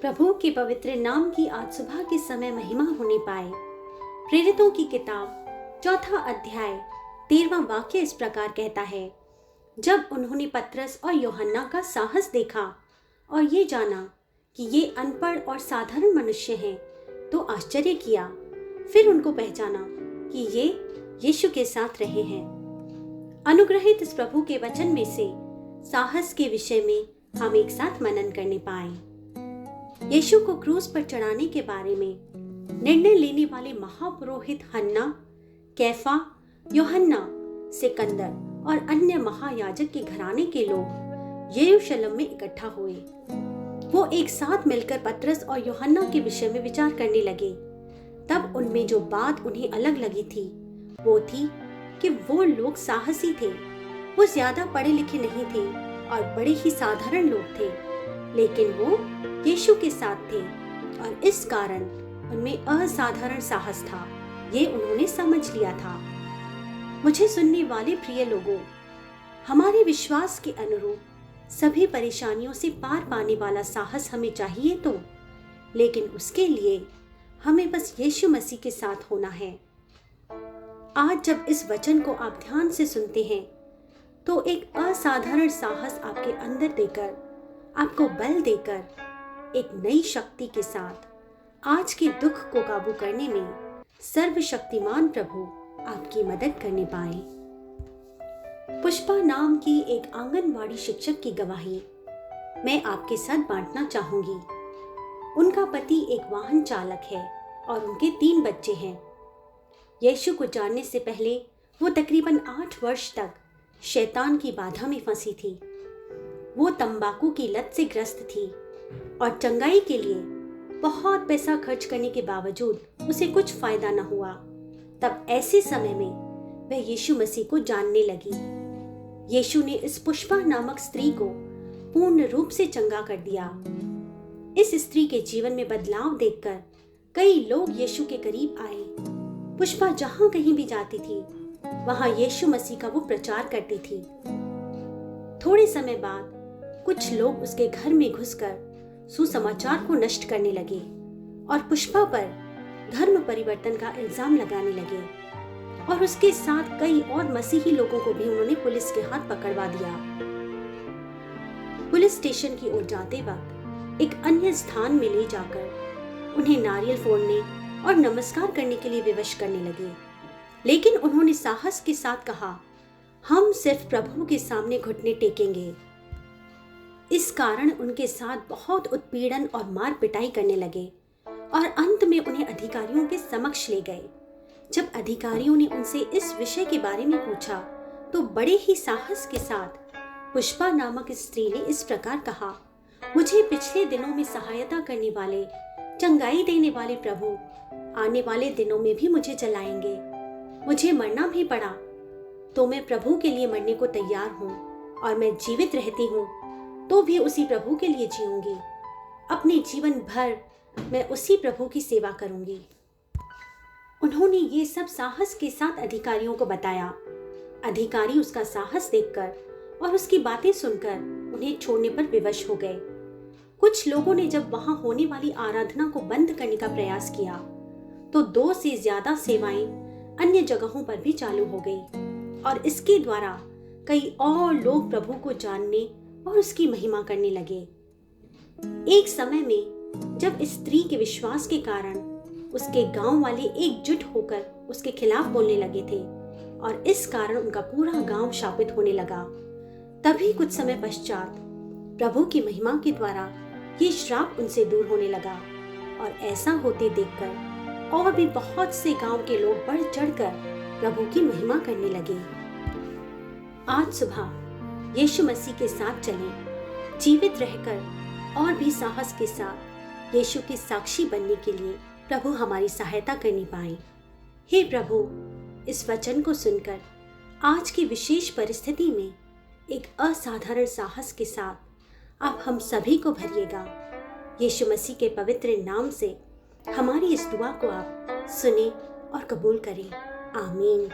प्रभु के पवित्र नाम की आज सुबह के समय महिमा होने पाए। प्रेरितों की किताब 4 अध्याय 13वां वाक्य इस प्रकार कहता है, जब उन्होंने पतरस और यूहन्ना का साहस देखा और ये जाना कि ये अनपढ़ और साधारण मनुष्य हैं, तो आश्चर्य किया। फिर उनको पहचाना कि ये यीशु के साथ रहे हैं। अनुग्रहित इस प्रभु के वचन में से साहस के विषय में हम एक साथ मनन करने पाए। यीशु को क्रूस पर चढ़ाने के बारे में निर्णय लेने वाले महापुरोहित हन्ना, कैफा, यूहन्ना, सिकंदर और अन्य महायाजक के घराने के लोग यरूशलेम में इकट्ठा हुए। वो एक साथ मिलकर पतरस और यूहन्ना के विषय में विचार करने लगे। तब उनमें जो बात उन्हें अलग लगी थी वो थी कि वो लोग साहसी थे। वो ज्यादा पढ़े लिखे नहीं थे और बड़े ही साधारण लोग थे, लेकिन वो यीशु के साथ थे और इस कारण उनमें असाधारण साहस था। ये उन्होंने समझ लिया था। मुझे सुनने वाले प्रिय लोगों, हमारे विश्वास के अनुरूप सभी परेशानियों से पार पाने वाला साहस हमें चाहिए तो, लेकिन उसके लिए हमें बस यीशु मसीह के साथ होना है। आज जब इस वचन को आप ध्यान से सुनते हैं तो एक असाधारण साहस आपके अंदर देकर, आपको बल देकर, एक नई शक्ति के साथ आज के दुख को काबू करने में सर्वशक्तिमान प्रभु आपकी मदद करने पाए। पुष्पा नाम की एक आंगनवाड़ी शिक्षक की गवाही मैं आपके साथ बांटना चाहूंगी। उनका पति एक वाहन चालक है और उनके 3 बच्चे हैं। यीशु को जानने से पहले वो तकरीबन 8 वर्ष तक शैतान की बाधा में फंसी थी। वो तंबाकू की लत से ग्रस्त थी और चंगाई के लिए बहुत पैसा खर्च करने के बावजूद उसे कुछ फायदा न हुआ। तब ऐसे समय में वह यीशु मसीह को जानने लगी। यीशु ने इस पुष्पा नामक स्त्री को पूर्ण रूप से चंगा कर दिया। इस स्त्री के जीवन में बदलाव देखकर कई लोग यीशु के करीब आए। पुष्पा जहां कहीं भी जाती थी वहां यीशु मसीह का वो प्रचार करती थी। थोड़े समय बाद कुछ लोग उसके घर में घुसकर सुसमाचार को नष्ट करने लगे और पुष्पा पर धर्म परिवर्तन का इल्जाम लगाने लगे और उसके साथ कई और मसीही लोगों को भी उन्होंने पुलिस के हाथ पकड़वा दिया। पुलिस स्टेशन की ओर जाते वक्त एक अन्य स्थान में ले जाकर उन्हें नारियल फोड़ने और नमस्कार करने के लिए विवश करने लगे, लेकिन उन्होंने साहस के साथ कहा, हम सिर्फ प्रभु के सामने घुटने टेकेंगे। इस कारण उनके साथ बहुत उत्पीड़न और मार पिटाई करने लगे और अंत में उन्हें अधिकारियों के समक्ष ले गए। जब अधिकारियों ने उनसे इस विषय के बारे में पूछा तो बड़े ही साहस के साथ पुष्पा नामक स्त्री ने इस प्रकार कहा, मुझे पिछले दिनों में सहायता करने वाले, चंगाई देने वाले प्रभु आने वाले दिनों में भी मुझे जलाएंगे। मुझे मरना भी पड़ा तो मैं प्रभु के लिए मरने को तैयार हूँ और मैं जीवित रहती हूँ तो भी उसी प्रभु के लिए जीऊंगी। अपने जीवन भर मैं उसी प्रभु की सेवा करूंगी। उन्होंने ये सब साहस के साथ अधिकारियों को बताया। अधिकारी उसका साहस देखकर और उसकी बातें सुनकर उन्हें छोड़ने पर विवश हो गए। कुछ लोगों ने जब वहां होने वाली आराधना को बंद करने का प्रयास किया तो 2 से ज्यादा सेवाएं अन्य जगहों पर भी चालू हो गई और इसके द्वारा कई और लोग प्रभु को जानने और उसकी महिमा करने लगे। एक समय में जब इस स्त्री के विश्वास के कारण उसके गांव वाले एकजुट होकर उसके खिलाफ बोलने लगे थे और इस कारण उनका पूरा गांव शापित होने लगा। तभी कुछ समय पश्चात प्रभु की महिमा के द्वारा ये श्राप उनसे दूर होने लगा और ऐसा होते देखकर और भी बहुत से गांव के लोग बढ़ चढ़कर प्रभु की महिमा करने लगे। आज सुबह यीशु मसीह के साथ चलें, जीवित रहकर और भी साहस के साथ यीशु के साक्षी बनने के लिए प्रभु हमारी सहायता करनी पाए। हे प्रभु, इस वचन को सुनकर आज की विशेष परिस्थिति में एक असाधारण साहस के साथ आप हम सभी को भरिएगा। यीशु मसीह के पवित्र नाम से हमारी इस दुआ को आप सुने और कबूल करें। आमीन।